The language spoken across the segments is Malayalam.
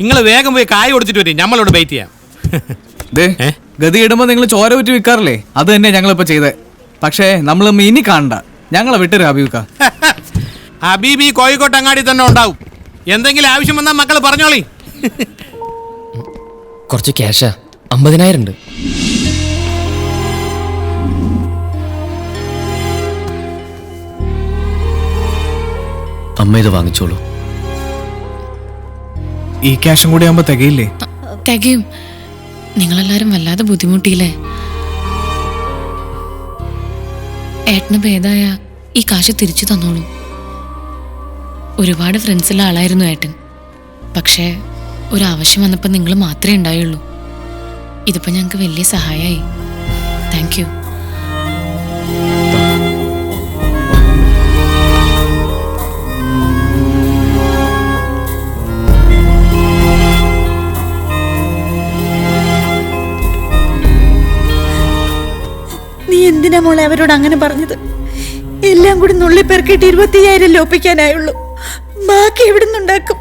നിങ്ങൾ വേഗം പോയി കായ് കൊടുത്തിട്ട് വരും, നമ്മളിവിടെ വെയിറ്റ് ചെയ്യാം. ഗതി ഇടുമ്പോ നിങ്ങൾ ചോര വിറ്റ് വിൽക്കാറില്ലേ? അത് തന്നെ ഞങ്ങളിപ്പോ ചെയ്തേ. പക്ഷേ നമ്മൾ ഇനി കാണണ്ട, ഞങ്ങളെ വിട്ടൊരു ഹബീബ്. ഹബീബി കോഴിക്കോട്ട് അങ്ങാടി തന്നെ ഉണ്ടാവും. എന്തെങ്കിലും ആവശ്യം വന്നാൽ മക്കൾ പറഞ്ഞോളി. കുറച്ച് ക്യാഷാ, 50,000 ഉണ്ട്. അമ്മ ഇത് വാങ്ങിച്ചോളൂ. ഈ ക്യാഷും കൂടി ആകുമ്പോ തികയില്ലേ? തികയും. നിങ്ങളെല്ലാരും വല്ലാതെ ബുദ്ധിമുട്ടിയില്ലേ? ഏട്ടന് ഭേദായ ഈ കാശ് തിരിച്ചു തന്നോളൂ. ഒരുപാട് ഫ്രണ്ട്സുള്ള ആളായിരുന്നു ഏട്ടൻ. പക്ഷേ ഒരാവശ്യം വന്നപ്പോൾ നിങ്ങൾ മാത്രമേ ഉണ്ടായുള്ളൂ. ഇതിപ്പോ ഞങ്ങൾക്ക് വലിയ സഹായമായി. Thank you. നീ എന്തിനാ മോളെ അവരോട് അങ്ങനെ പറഞ്ഞത്? എല്ലാം കൂടി നുള്ളി പെറുക്കിട്ട് 25,000 ഒപ്പിക്കാനായുള്ളൂ. ബാക്കി എവിടെ നിന്നുണ്ടാക്കും?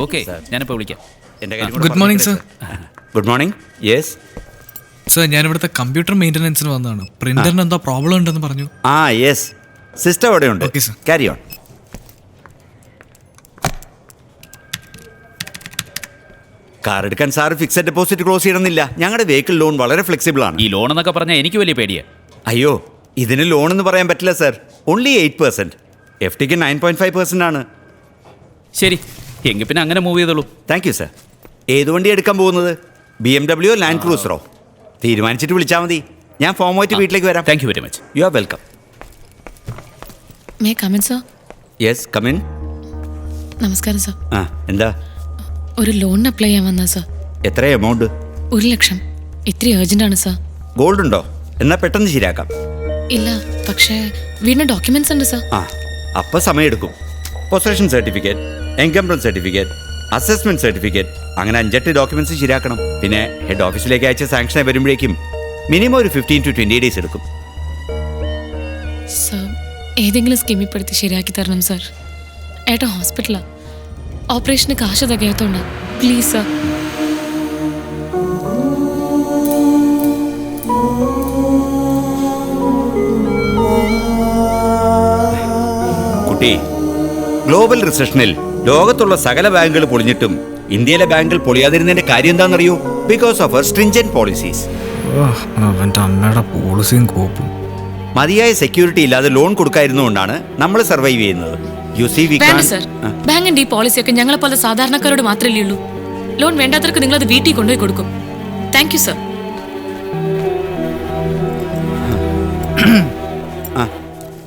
ഓക്കെ, ഞാനിപ്പോൾ വിളിക്കാം. Good morning sir. Good morning. Yes sir, ഞാൻ ഇവിടുത്തെ കമ്പ്യൂട്ടർ മെയിൻ്റനൻസിന് വന്നതാണ്. പ്രിന്ററിന് എന്താ പ്രോബ്ലം ഉണ്ടെന്ന് പറഞ്ഞു. യെസ്, സിസ്റ്റം അവിടെ ഉണ്ട്. Okay sir. Carry on. Car എടുക്കാൻ സാർ ഫിക്സഡ് ഡെപ്പോസിറ്റ് ക്ലോസ് ചെയ്യണമെന്നില്ല. ഞങ്ങളുടെ വെഹിക്കിൾ ലോൺ വളരെ ഫ്ലെക്സിബിൾ ആണ്. ഈ ലോൺ എന്നൊക്കെ പറഞ്ഞാൽ എനിക്ക് വലിയ പേടിയാണ്. അയ്യോ, ഇതിന് ലോൺ എന്ന് പറയാൻ പറ്റില്ല സർ. ഓൺലി 8%. FTക്ക് 9.5% ആണ്. ശരി, എങ്കിൽ പിന്നെ അങ്ങനെ മൂവ് ചെയ്തോളൂ. Thank you sir. ഏത് വണ്ടി എടുക്കാൻ പോകുന്നത്? BMW ലാൻഡ് ക്രൂസറോ? തീരുമാനിച്ചിട്ട് വിളിച്ചാൽ മതി. ഞാൻ ഫോമുമായിട്ട് വീട്ടിലേക്ക് വരാം. Thank you very much. You are welcome. May come in sir? Yes, come in. നമസ്കാരം സർ. എന്താ? ഒരു ലോണിന് അപ്ലൈ ചെയ്യാൻ വന്നാ സർ. എത്ര എമൗണ്ട്? 1 ലക്ഷം. ഇത്തിരി അർജന്റ് ആണ് സർ. ഗോൾഡ് ഉണ്ടോ? എന്നാ പെട്ടെന്ന് ശരിയാക്കാം. ഇല്ല, പക്ഷേ വീടിന് ഡോക്യുമെന്റ്സ് ഉണ്ട് സർ. അപ്പം സമയമെടുക്കും. Possession certificate, income certificate, assessment certificate, അങ്ങനെ 5-8 ഡോക്യുമെന്റ്സ് ശരിയാക്കണം. പിന്നെ ഹെഡ് ഓഫീസിലേക്ക് അയച്ച സാങ്ഷനായി വരുമ്പോഴേക്കും മിനിമം ഒരു 15 to 20 ഡേയ്സ് എടുക്കും. സർ, ഏതെങ്കിലും സ്കീമിൽ പെടുത്തി ശരിയാക്കി തരണം സർ. ഏട്ടാ ഹോസ്പിറ്റലാ, ഓപ്പറേഷന് കാശ് തികയത്തോണ്ട. Please sir. കുട്ടി, ഗ്ലോബൽ റിസഷനിൽ ലോകത്തുള്ള സകല ബാങ്കുകൾ പൊളിഞ്ഞിട്ടും ഇന്ത്യയിലെ ബാങ്കുകൾ പൊളിയാതിരുന്നതിന്റെ കാര്യം എന്താണെന്നറിയോ? Because of stringent policies. അവന്റെ അമ്മയുടെ പോളിസിയും കോപ്പും. മതിയായ സെക്യൂരിറ്റി ഇല്ലാതെ ലോൺ കൊടുക്കാതിരുന്നുകൊണ്ടാണ് നമ്മൾ സർവൈവ് ചെയ്യുന്നത്. യു സി വി വേണ്ട സർ, ബാങ്കിന്റെ ഈ പോളിസിയൊക്കെ ഞങ്ങളെ പോലെ സാധാരണക്കാരോട് മാത്രമല്ലേ ഉള്ളൂ. ലോൺ വേണ്ടാത്തവർക്ക് നിങ്ങൾ അത് വീട്ടിൽ കൊണ്ടുപോയി കൊടുക്കും. Thank you sir.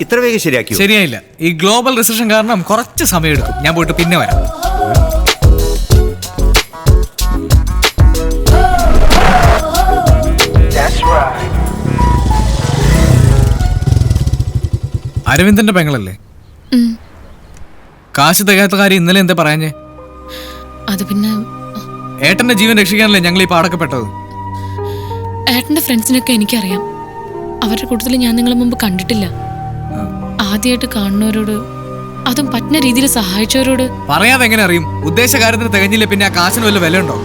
ഇത്ര വേഗം ശരിയാക്കി? ശരിയായില്ല. ഈ ഗ്ലോബൽ റിസഷൻ കാരണം കുറച്ച് സമയം എടുക്കും. ഞാൻ പോയിട്ട് പിന്നെ വരാം. അരവിന്ദന്റെ പെങ്ങളല്ലേ? കാശ് തികയാത്ത കാര്യം ഇന്നലെ എന്താ പറയാഞ്ഞേ? അത് പിന്നെ ഏട്ടന്റെ ജീവൻ രക്ഷിക്കാനല്ലേ ഞങ്ങൾ ഈ പാടക്കപ്പെട്ടത്. ഏട്ടന്റെ ഫ്രണ്ട്സിനൊക്കെ എനിക്കറിയാം. അവരുടെ കൂട്ടത്തിൽ ഞാൻ നിങ്ങളെ മുമ്പ് കണ്ടിട്ടില്ല. ആദ്യമായിട്ട് കാണുന്നവരോട്, അതും പറ്റുന്ന രീതിയിൽ സഹായിച്ചവരോട് പറയാതെ എങ്ങനെ അറിയും? ഉദ്ദേശ കാര്യത്തിന് തികഞ്ഞില്ല പിന്നെ ആ കാശിന് വല്ല വില ഉണ്ടോ?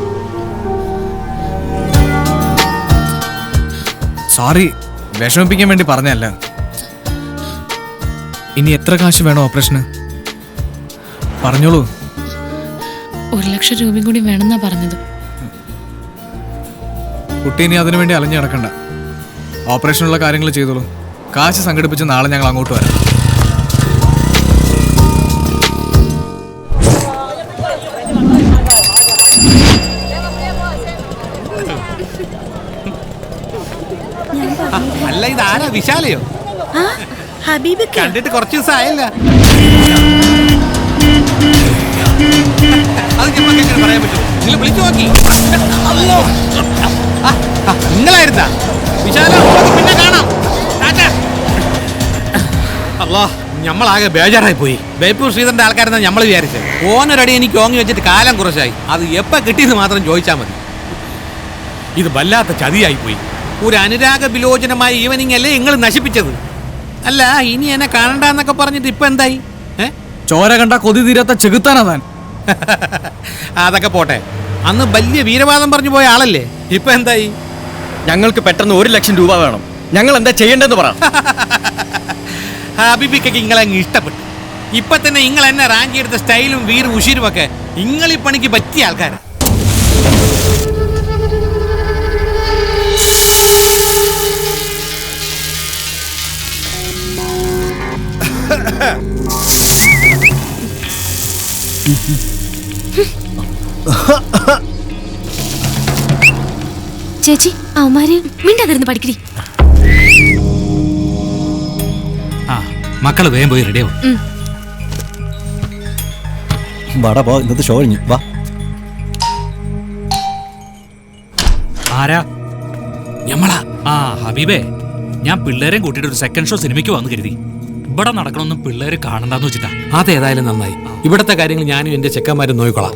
സോറി, വിഷമിപ്പിക്കാൻ വേണ്ടി പറഞ്ഞല്ല. ഇനി എത്ര കാശ് വേണോ ഓപ്പറേഷന്? പറഞ്ഞോളൂ. 1 ലക്ഷം രൂപയും കൂടി വേണമെന്നാ പറഞ്ഞത്. കുട്ടി ഇനി അതിനു വേണ്ടി അലഞ്ഞു നടക്കണ്ട. ഓപ്പറേഷനുള്ള കാര്യങ്ങൾ ചെയ്തോളൂ. കാശ് സംഘടിപ്പിച്ച് നാളെ ഞങ്ങൾ അങ്ങോട്ട് വരാം. അല്ല, ഇതാരാ? വിശാലയോ? ഹബീബ് കണ്ടിട്ട് കുറച്ച് ദിവസം ആയല്ല. അത് ഞമ്മക്ക് പറയാൻ പറ്റുമോ? നിങ്ങൾ വിളിച്ചു നോക്കി. നിങ്ങളായിരുന്നാ? വിശാല, പിന്നെ കാണാം. നമ്മളാകെ ബേജാറായി പോയി. ബേപ്പൂർ ശ്രീധരന്റെ ആൾക്കാരെന്നാ നമ്മൾ വിചാരിച്ചത്. ഓനൊരടി എനിക്ക് ഓങ്ങി വെച്ചിട്ട് കാലം കുറച്ചായി. അത് എപ്പോൾ കിട്ടിയെന്ന് മാത്രം ചോദിച്ചാൽ മതി. ഇത് വല്ലാത്ത ചതിയായി പോയി. ഒരു അനുരാഗ വിലോചനമായ ഈവനിങ് അല്ലേ നിങ്ങൾ നശിപ്പിച്ചത്? അല്ല, ഇനി എന്നെ കാണണ്ടെന്നൊക്കെ പറഞ്ഞിട്ട് ഇപ്പൊ എന്തായി? ചോര കണ്ട കൊതി തീരാത്ത ചെകുത്താനാ താൻ. അതൊക്കെ പോട്ടെ, അന്ന് വലിയ വീരവാദം പറഞ്ഞു പോയ ആളല്ലേ, ഇപ്പൊ എന്തായി? ഞങ്ങൾക്ക് പെട്ടെന്ന് 1 ലക്ഷം രൂപ വേണം. ഞങ്ങൾ എന്താ ചെയ്യേണ്ടതെന്ന് പറ. ഹബീബിക്കൊക്കെ നിങ്ങളങ്ങ് ഇഷ്ടപ്പെട്ടു. ഇപ്പൊ തന്നെ നിങ്ങൾ എന്നെ റാങ്ക് എടുത്ത സ്റ്റൈലും വീറും ഉഷിരും ഒക്കെ നിങ്ങൾ ഈ പണിക്ക് പറ്റിയ ആൾക്കാരാ. ചേച്ചി അവന്മാര് മിണ്ടാതിരുന്ന് പഠിക്കടി. ആ മക്കള് വേഗം പോയി റെഡിയാവും. വാടാ പോ, ഇന്നത്തെ ഷോ കഴിഞ്ഞു വാ. ആരാ? ഞമ്മളാ. ആ ഹബീബേ, ഞാൻ പിള്ളേരെയും കൂട്ടിയിട്ട് ഒരു സെക്കൻഡ് ഷോ സിനിമയ്ക്ക് വന്നു കരുതി. ഇവിടെ നടക്കണമെന്നും പിള്ളേര് കാണണ്ടെന്ന് വെച്ചിട്ടാ. അതേതായാലും നന്നായി. ഇവിടത്തെ കാര്യങ്ങൾ ഞാനും എന്റെ ചെക്കന്മാരും നോക്കിക്കൊള്ളാം.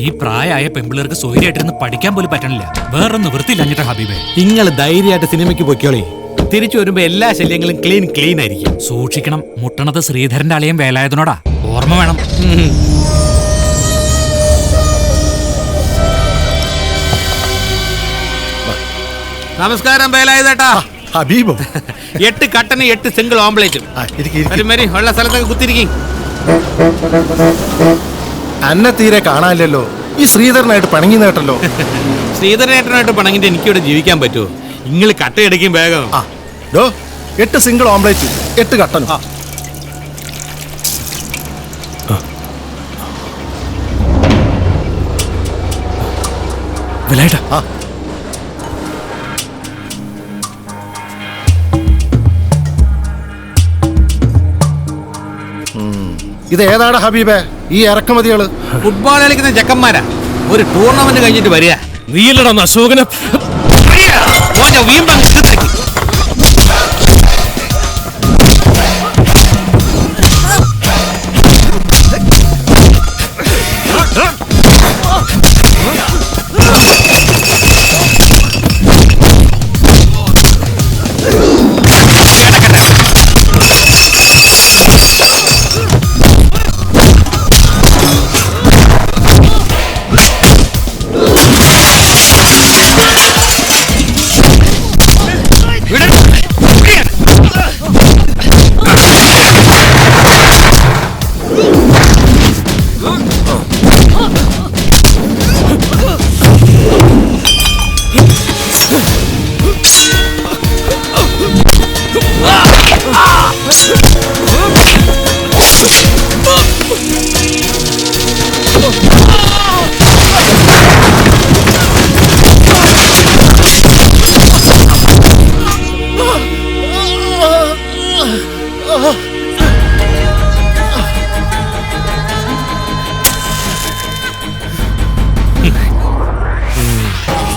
ഈ പ്രായമായ പെൺപിള്ളേർക്ക് സ്വൈര്യമായിട്ടിരുന്ന് പഠിക്കാൻ പോലും പറ്റണില്ല. വേറെ നിവൃത്തിയില്ലഞ്ഞിട്ടാ ഹബീബേ. നിങ്ങൾ ധൈര്യമായിട്ട് സിനിമയ്ക്ക് പൊയ്ക്കോളി. തിരിച്ചു വരുമ്പോ എല്ലാ ശല്യങ്ങളും ക്ലീൻ ആയിരിക്കും. സൂക്ഷിക്കണം, മുട്ടണത് ശ്രീധരന്റെ അളിയും വേലായുധനോടാ. ഓർമ്മ വേണം. നമസ്കാരം വേലായുധേട്ടാ. ഹബീബോ? 8 കട്ടന് 8 സിംഗിൾ ഓംപ്ലേറ്റും. ഉള്ള സ്ഥലത്തൊക്കെ കുത്തിരിക്കും. അന്നെ തീരെ കാണാനില്ലല്ലോ. ഈ ശ്രീധരനായിട്ട് പണങ്ങി നേട്ടല്ലോ. ശ്രീധരനേട്ടനായിട്ട് പണങ്ങിട്ട് എനിക്കിവിടെ ജീവിക്കാൻ പറ്റുമോ? നിങ്ങൾ കട്ടയടിക്കും വേഗം. 8 സിംഗിൾ ഓംപ്ലേറ്റ് 8 കട്ടനും. വേലായുധ, ഇത് ഏതാണ് ഹബീബേ ഈ ഇറക്കുമതികള്? ഫുട്ബോൾ കളിക്കുന്ന ചെക്കന്മാരാ. ഒരു ടൂർണമെന്റ് കഴിഞ്ഞിട്ട് വരിക. നീയല്ലടാ അശോകനെ. വീമ്പ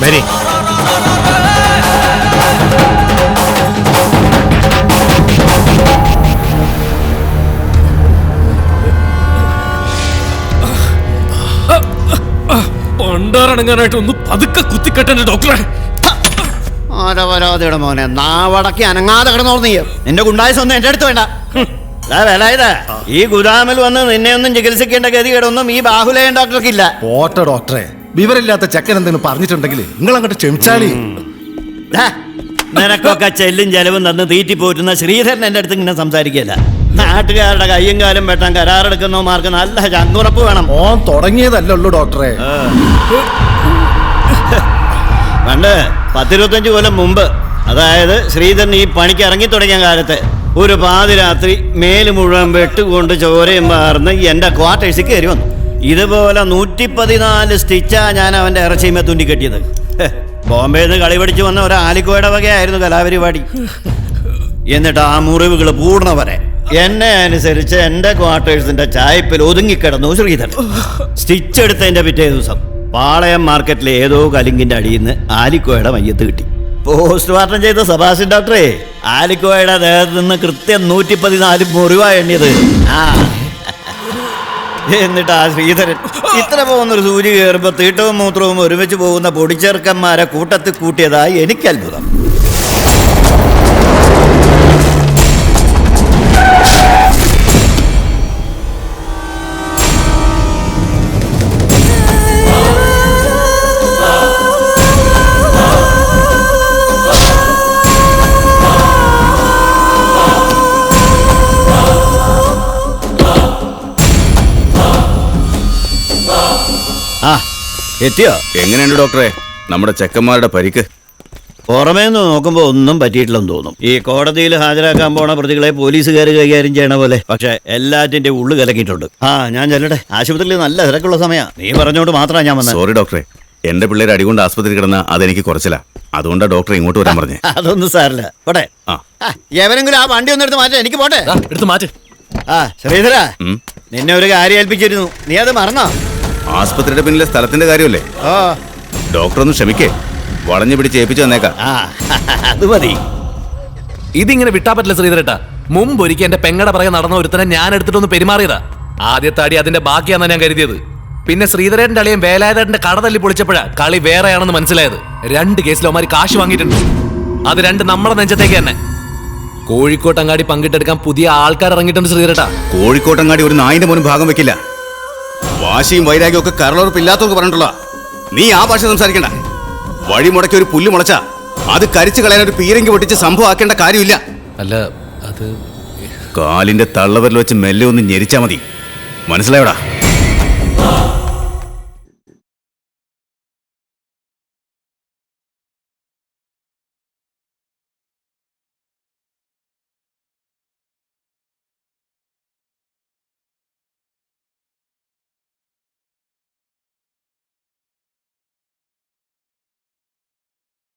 വരി. പണ്ടാറടങ്ങാനായിട്ട് ഒന്ന് പതുക്കെ കുത്തിക്കെട്ടെ ഡോക്ടറെ. ആരവരാതിയുടെ മോനെ നാവടക്കി അനങ്ങാതെ കിടന്നോർന്ന് നീ. നിന്റെ ഗുണ്ടായസൊന്നും എന്റെ അടുത്ത് വേണ്ട. വേലായുധ, ഈ ഗുദാമിൽ വന്ന് നിന്നെ ഒന്നും ചികിത്സിക്കേണ്ട ഗതികേടൊന്നും ഈ ബാഹുലയൻ ഡോക്ടർക്കില്ല. ഓട്ട ഡോക്ടറെ, വിവരമില്ലാത്ത ചെക്കൻ എന്തെങ്കിലും പറഞ്ഞിട്ടുണ്ടെങ്കിൽ നിങ്ങൾ അങ്ങോട്ട് ക്ഷമിച്ചാളി. നിനക്കൊക്കെ ചെല്ലും ചെലവും തന്ന് തീറ്റി പോറ്റുന്ന ശ്രീധരൻ എന്റെ അടുത്ത് ഇങ്ങനെ സംസാരിക്കില്ല. നാട്ടുകാരുടെ കയ്യും കാലും വെട്ടാൻ കരാറെടുക്കുന്നവന്മാർക്ക് നല്ല ചങ്കുറപ്പ് വേണം. ഓൻ തുടങ്ങിയതല്ലോ ഡോക്ടറെ. പണ്ട് 10-25 കൊല്ലം മുമ്പ്, അതായത് ശ്രീധരൻ ഈ പണിക്ക് ഇറങ്ങി തുടങ്ങിയ കാലത്ത്, ഒരു പാതിരാത്രി മേല് മുഴുവൻ വെട്ടുകൊണ്ട് ചോരയും മാർന്ന് എന്റെ ക്വാർട്ടേഴ്സിൽ കയറി വന്നു. ഇതുപോലെ 114 സ്റ്റിച്ചാ ഞാൻ അവന്റെ ഇറച്ചിമേ തുന്നിക്കെട്ടിയത്. ബോംബെയിൽ നിന്ന് കളി പഠിച്ചു വന്ന ഒരു ആലിക്കോയുടെ വകയായിരുന്നു കലാപരിപാടി. എന്നിട്ട് ആ മുറിവുകൾ പൂർണ്ണവരെ എന്നെ അനുസരിച്ച് എന്റെ ക്വാർട്ടേഴ്സിന്റെ ചായപ്പിൽ ഒതുങ്ങിക്കിടന്നു ശ്രീധരൻ. സ്റ്റിച്ച് എടുത്തതിന്റെ പിറ്റേ ദിവസം പാളയം മാർക്കറ്റിലെ ഏതോ കലിങ്കിന്റെ അടിയിൽ നിന്ന് ആലിക്കോയുടെ മയ്യത്ത് കിട്ടി. പോസ്റ്റ്മോർട്ടം ചെയ്ത സബാസ്റ്റ്യൻ ഡോക്ടറെ ആലിക്കോയുടെ ദേഹത്ത് നിന്ന് കൃത്യം 114 മുറിവാ എണ്ണിയത്. ആ എന്നിട്ട് ആ ശ്രീധരൻ ഇത്ര പോകുന്നൊരു സൂചി കയറുമ്പോ തീട്ടവും മൂത്രവും ഒരുമിച്ച് പോകുന്ന പൊടിച്ചെറുക്കന്മാരെ കൂട്ടത്തിൽ കൂട്ടിയതായി എനിക്ക് അത്ഭുതം. ആ എത്തിയോ? എങ്ങനെയുണ്ട് ഡോക്ടറെ നമ്മുടെ ചെക്കന്മാരുടെ പരിക്ക്? പുറമേ നിന്ന് നോക്കുമ്പോൾ ഒന്നും പറ്റിയിട്ടില്ലെന്ന് തോന്നും. ഈ കോടതിയിൽ ഹാജരാക്കാൻ പോണ പ്രതികളെ പോലീസുകാർ കൈകാര്യം ചെയ്യണ പോലെ. പക്ഷെ എല്ലാറ്റിന്റെ ഉള്ളു കലക്കിയിട്ടുണ്ട്. ആ ഞാൻ ചെല്ലട്ടെ, ആശുപത്രിയിൽ നല്ല തിരക്കുള്ള സമയം. നീ പറഞ്ഞോണ്ട് മാത്രമാണ് ഞാൻ വന്നത്. സോറി ഡോക്ടറെ, എന്റെ പിള്ളേർ അടികൊണ്ട് ആസ്പത്രി കിടന്ന അതെനിക്ക് കുറച്ചില്ല. അതുകൊണ്ടാണ് ഡോക്ടറെ ഇങ്ങോട്ട് വരാൻ പറഞ്ഞേ. അതൊന്നും സാറില്ല. പോട്ടെ. എവരെങ്കിലും ആ വണ്ടി ഒന്ന് എടുത്ത് മാറ്റാ. എനിക്ക് പോട്ടെ. എടുത്ത് മാറ്റ്. ആ ശ്രീധര, നിന്നെ ഒരു കാര്യം ഏൽപ്പിച്ചിരുന്നു, നീ അത് മറന്നോ? ആസ്പത്രിയുടെ പിന്നിലെ സ്ഥലത്തിന്റെ കാര്യമല്ലേ? ഓ ഡോക്ടർ ഒന്ന് ക്ഷമിക്കേ, വളഞ്ഞു പിടിച്ച് ഏൽപ്പിച്ചു തന്നേക്കാം. ആ അത് മതി. ഇതിങ്ങനെ വിട്ടാ പറ്റില്ല ശ്രീധരേട്ടാ. മുമ്പ് ഒരിക്കൽ എന്റെ പെങ്ങടെ പുറകെ നടന്ന ഒരുത്തനെ ഞാൻ എടുത്തിട്ടൊന്ന് പെരുമാറിയതാ. ആദ്യത്തെ അടി അതിന്റെ ബാക്കിയാണെന്നാ ഞാൻ കരുതിയത്. പിന്നെ ശ്രീധരേട്ടന്റെ അളിയും വേലായുധേട്ടന്റെ കട തല്ലി പൊളിച്ചപ്പോഴാ കളി വേറെയാണെന്ന് മനസ്സിലായത്. 2 കേസിൽ അവന്മാര് കാശ് വാങ്ങിയിട്ടുണ്ട്. അത് 2 നമ്മുടെ നെഞ്ചത്തേക്ക് തന്നെ. കോഴിക്കോട്ടങ്ങാടി പങ്കിട്ടെടുക്കാൻ പുതിയ ആൾക്കാർ ഇറങ്ങിയിട്ടുണ്ട് ശ്രീധരേട്ടാ. കോഴിക്കോട്ടങ്ങാടി ഒരു നായിന്റെ പോലും ഭാഗം വെക്കില്ല. വാശിയും വൈരാഗ്യം ഒക്കെ കരളുറപ്പില്ലാത്തവർക്ക് പറഞ്ഞിട്ടുള്ള. നീ ആ ഭാഷ സംസാരിക്കണ്ട. വഴി മുടക്കി ഒരു പുല്ല് മുളച്ച അത് കരിച്ചു കളയാൻ ഒരു പീരങ്കി പൊട്ടിച്ച് സംഭവം ആക്കേണ്ട കാര്യമില്ല. അല്ല അത് കാലിന്റെ തള്ളവരിൽ വെച്ച് മെല്ലെ ഒന്ന് ഞെരിച്ചാ മതി. മനസ്സിലായോടാ?